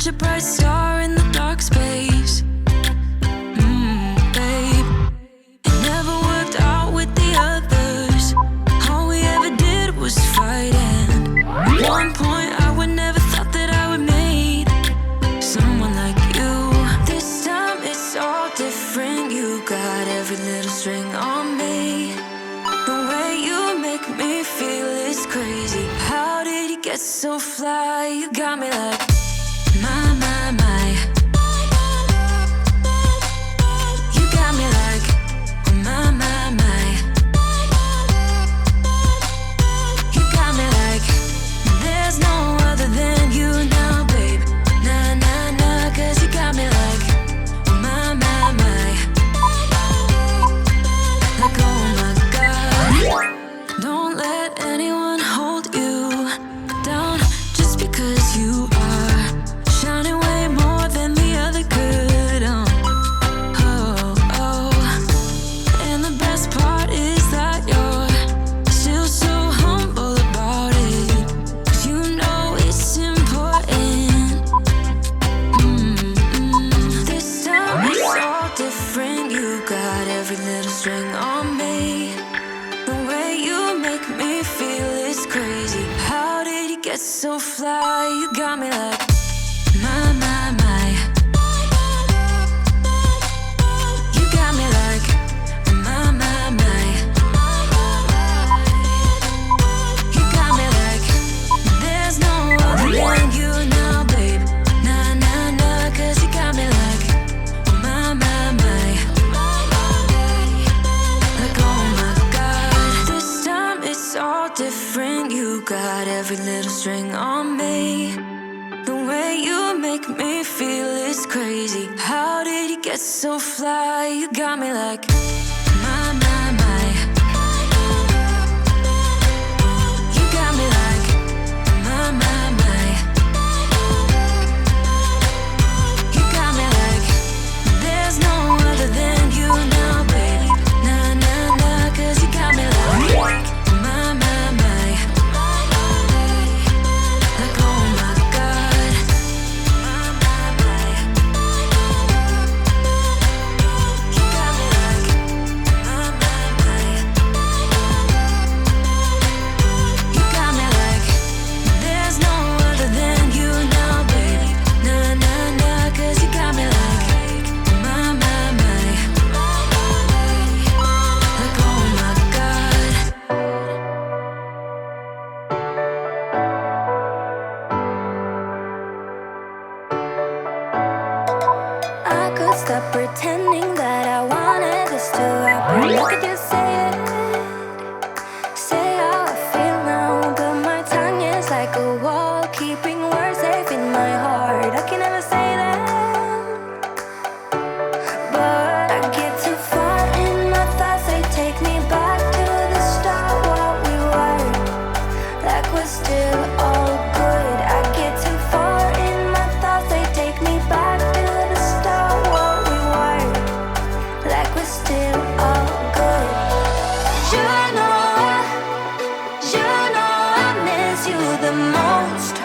a bright star in the dark space. Babe, it never worked out with the others. All we ever did was fight, and at one point I would never thought that I would meet someone like you. This time it's all different. You got every little string on me. The way you make me feel is crazy. How did you get so fly? You got me like my, my, my. You got me like my, my, my. You got me like there's no other than you now, babe. Nah, nah, nah, 'cause you got me like my, my, my. Like oh my God. Don't let anyone hold you down just because you are shining way more than the other could. Oh, oh. And the best part is that you're still so humble about it. 'Cause you know it's important. This time it's all different. You got every little string on me. The way you make me feel is crazy. How did you get so fly? You got me like my, my, my. You got me like my, my, my. You got me like there's no other than you now, babe. Nah, nah, nah, 'cause you got me like my, my, my. Like oh my God. This time it's all different. You got every little string on me. The way you make me feel is crazy. How did you get so fly? You got me like my, my, my. You got me like my, my, my. You got me like there's no other than you now, baby. Nah, nah, nah, 'cause you got me like my, my, my. Like oh my God. My, my, my. You got me like my, my, my. You got me like there's no other than you now, baby. Nah, nah, nah, 'cause you got me like my, my, my. Like oh my God. I could stop pretending that I wanted this to happen. I could just say it, say how I feel now. But my tongue is like a wall, keeping words safe in my heart. I can never say that, but I get too far in my thoughts. They take me back to the start, what we were, like we're still all good. I get too far in my thoughts. They take me back to the start, what we were, like we're still all good. You know I miss you the most.